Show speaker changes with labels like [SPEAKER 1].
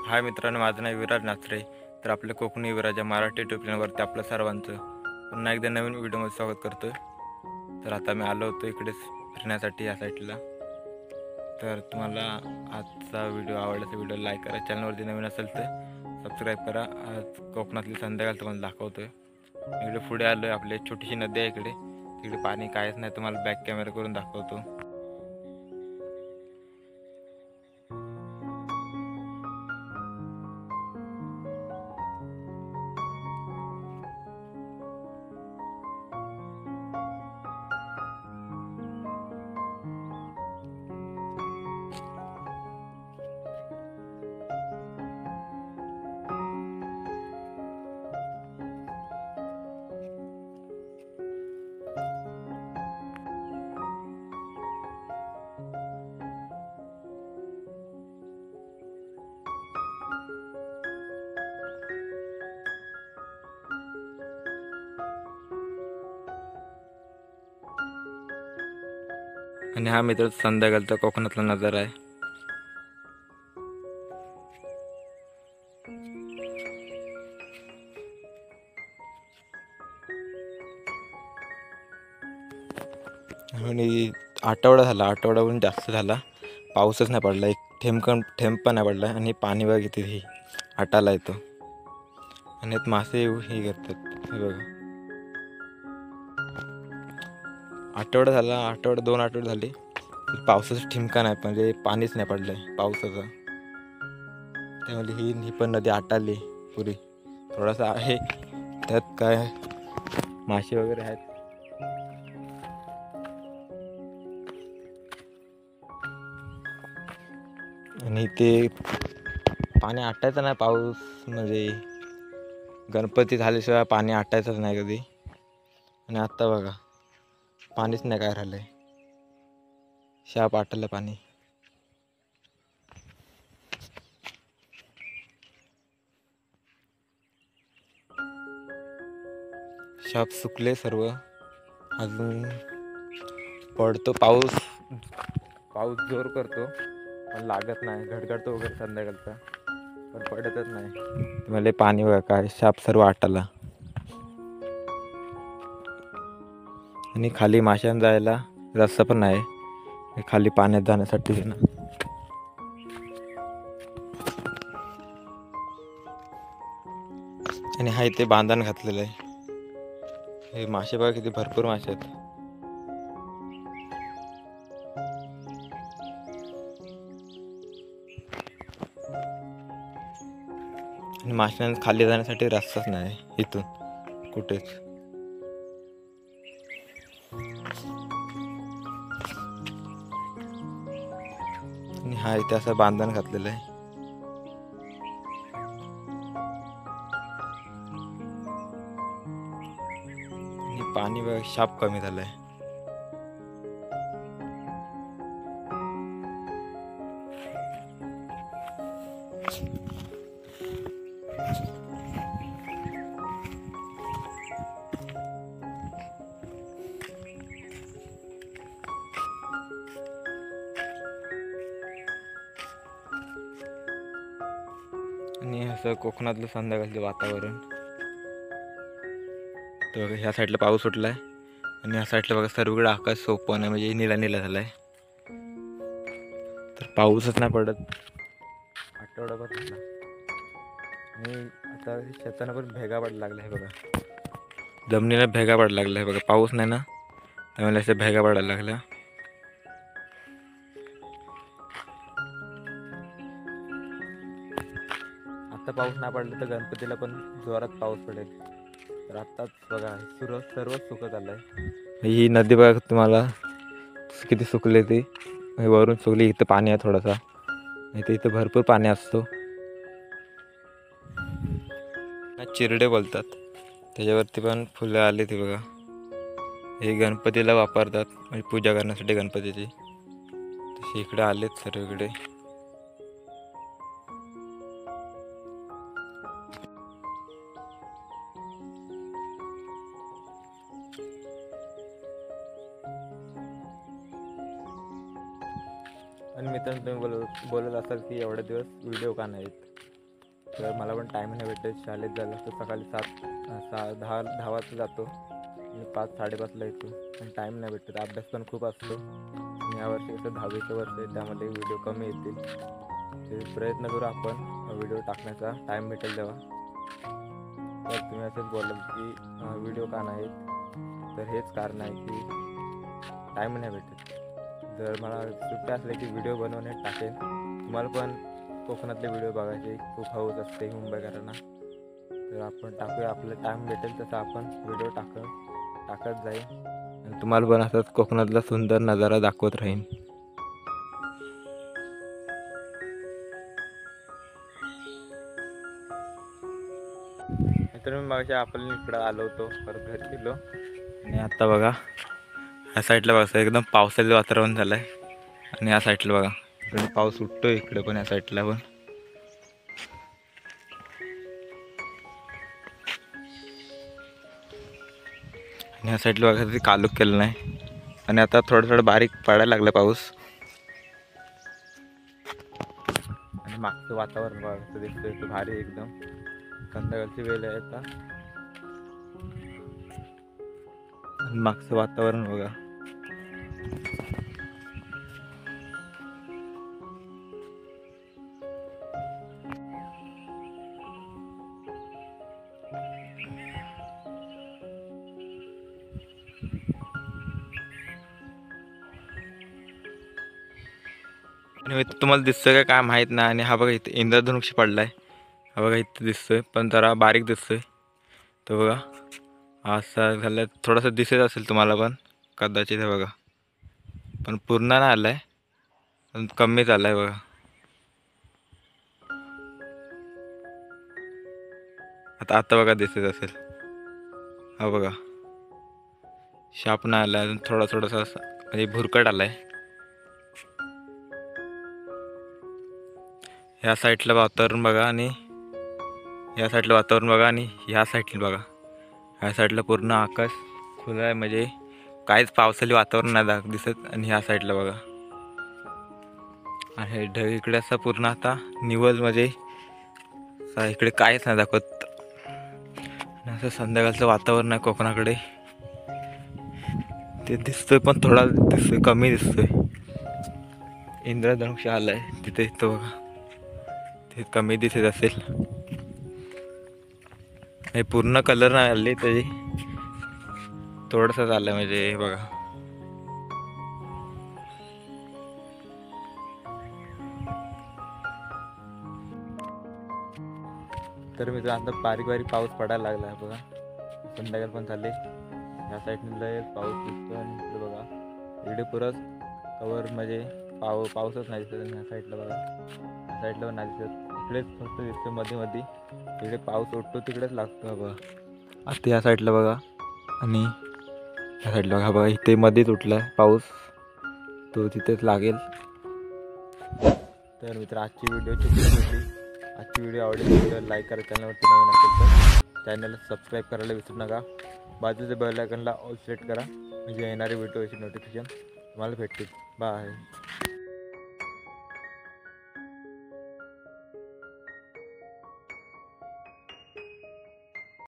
[SPEAKER 1] हाय मित्रांनो, माझं नाव विराज नाचरे. तर आपल्या कोकणी विराज या मराठी यूट्यूब चॅनलवरती आपलं सर्वांचं पुन्हा एकदा नवीन व्हिडिओमध्ये स्वागत करतो. तर आता मी आलो होतो इकडेच फिरण्यासाठी या साईडला. तर तुम्हाला आजचा व्हिडिओ आवडला तर व्हिडिओ लाईक करा, चॅनलवरती नवीन असेल तर सबस्क्राईब करा. आज कोकणातली संध्याकाळ तुम्हाला दाखवतोय. इकडे पुढे आलो आहे, आपली छोटीशी नदी आहे इकडे. तिकडे पाणी कायच नाही, तुम्हाला बॅक कॅमेरा करून दाखवतो. आणि हा मित्र संध्याकाळचा कोकणातला नजारा आहे. आणि आठवडाहून जास्त झाला, पाऊसच नाही पडला. एक थेंब पण नाही पडला. आणि पाणी बघा किती ही आटाला येतो. आणि यात मासे हे करतात. हे बघा, दोन आठवडे झाले पावसाचं ठिमका नाही, म्हणजे पाणीच नाही पडलंय पावसाचं. त्यामुळे ही पण नदी आटाली पुरी. थोडासा आहे त्यात, काय मासे वगैरे आहेत. आणि ते पाणी आटायचं नाही, पाऊस म्हणजे गणपती झाल्याशिवाय पाणी आटायचंच नाही कधी. आणि आत्ता बघा पाणीच नाही काय राहिलंय, शाप आटलं पाणी. शाप सुकले सर्व. अजून पडतो पाऊस जोर करतो पण लागत नाही. घडघडतो वगैरे संध्याकाळचा, पण पडतच नाही. मला पाणी बघा काय, शाप सर्व आटाला. आणि खाली माशांना जायला रस्ता पण नाही, खाली पाण्यात जाण्यासाठी ना. आणि हा इथे बांधण घातलेलं आहे. हे मासे बघा किती भरपूर मासे आहेत. आणि माशांना खाली जाण्यासाठी रस्ताच नाही इथून कुठेच. आणि हा इथे असं बांधण घातलेलं आहे. आणि पाणी बघा शाप कमी झालंय. आणि असं कोकणातलं संध्याकाळचं वातावरण. तर ह्या साईडला पाऊस सुटलाय आणि ह्या साईडला बघा सर्वकडे आकाश सोपं आहे, म्हणजे निळा निळा झालाय. तर पाऊसच नाही पडत आठवडाभर झाला. आणि आता शेताना पण भेगा पडायला लागला आहे बघा, जमिनीला भेगा पडायला लागला आहे बघा. पाऊस नाही ना, त्यामुळे अशा भेगा पडायला लागल्या. आता पाऊस नाही पडला तर गणपतीला पण जोरात पाऊस पडेल. तर आत्ताच बघा सर्वच सुकत आलंय. ही नदी बघा तुम्हाला किती सुकले ती, वरून सुकली. इथं पाणी आहे थोडासा, इथं भरपूर पाणी असतो. चिरडे बोलतात, त्याच्यावरती पण फुलं आली ती बघा. हे गणपतीला वापरतात, म्हणजे पूजा करण्यासाठी गणपतीची. तसे इकडे आलेत सर्वीकडे. आणि मित्रांनो, तुम्ही बोलत असाल की एवढे दिवस व्हिडिओ का नाहीत. तर मला पण टाईम नाही भेटत. शाळेत जायला तर सकाळी 10 वाजता जातो आणि 5-5:30ला येतो. पण टाईम नाही भेटत. अभ्यास पण खूप असतो आणि यावर्षी कसं 10वीचं वर्ष आहे, त्यामध्ये व्हिडिओ कमी येतील. ते प्रयत्न करू आपण व्हिडिओ टाकण्याचा टाईम भेटेल तेव्हा. तर तुम्ही असंच बोलाल की व्हिडिओ का नाही, तर हेच कारण आहे की टाईम नाही भेटत. जर मला सुट्ट्या असल्या की व्हिडिओ बनवणे टाकेन. तुम्हाला पण कोकणातले व्हिडिओ बघायचे खूप हौस असते मुंबईकरांना, तर आपण टाकूया. आपलं टाईम भेटेल तसं आपण व्हिडिओ टाकत जाईल आणि तुम्हाला पण असंच कोकणातला सुंदर नजारा दाखवत राहीन. तर मी मागच्या आपण इकडं आलो होतो, परत घरी गेलो आणि आता बघा ह्या साईडला बघा एकदम पावसाचं वातावरण झालं आहे. आणि या साईडला बघा इकडे पाऊस उठतो, इकडे पण या साईडला पण. आणि ह्या साईडला बघा ते कालूक केलं नाही आणि आता थोडं बारीक पडायला लागलं पाऊस. आणि मागचं वातावरण बघा कसं दिसतंय, भारी एकदम. संध्याकाळची वेळ आहे आता आणि मागचं वातावरण बघा. आणि तुम्हाला दिसतंय काय माहीत नाही. आणि हा बघा इथे इंद्रधनुष्य पडलाय, हा बघा इथे दिसतोय पण जरा बारीक दिसतोय. तर बघा असं झालं, थोडंसं दिसत असेल तुम्हाला पण कदाचित. हे बघा पण पूर्ण नाही आलाय, पण कमीच आलाय बघा. आता बघा दिसत असेल, हा बघा शाप नाही आलाय अजून, थोडासा म्हणजे भुरकट आलाय. ह्या साईडला वातावरण बघा आणि या साईडला वातावरण बघा आणि ह्या साईडला बघा. ह्या साईडला पूर्ण आकाश खुलं आहे, म्हणजे काहीच पावसाळी वातावरण नाही दिसत. आणि ह्या साईडला बघा आणि ढग इकडे असं पूर्ण आता निवल, म्हणजे इकडे काहीच नाही दाखवत. असं संध्याकाळचं वातावरण आहे कोकणाकडे, ते दिसतोय पण थोडा दिसतोय, कमी दिसतोय. इंद्रधनुष्य आलाय तिथे, तो बघा ते कमी दिसत असेल. हे पूर्ण कलर नाही आले तरी थोडंसं झालं, म्हणजे हे बघा. तर मी आता बारीक पाऊस पडायला लागला आहे बघा. संध्याकाळ पण झाले, ह्या साईडने लय पाऊस दिसतो आणि इकडे बघा इकडे पुरंच कवर, म्हणजे पाऊसच नाही दिसत. आणि ह्या साईडला बघा, ह्या साईडला पण नाही दिसत, इकडेच फक्त दिसतो मध्ये. इकडे पाऊस उठतो तिकडेच लागतो बघा. आता या साईडला बघा आणि ह्या साईडला बघा, बघा इथे मध्येच उठला आहे पाऊस, तो तिथेच लागेल. तर मित्र आजची व्हिडिओची आजची व्हिडिओ आवडली तर लाईक करा, चॅनलवरती नवीन असेल तर चॅनलला सबस्क्राईब करायला विसरू नका. बाजूच्या बेल आयकॉनला ऑल सेट करा, म्हणजे येणारे व्हिडिओची नोटिफिकेशन तुम्हाला भेटतील. बाय.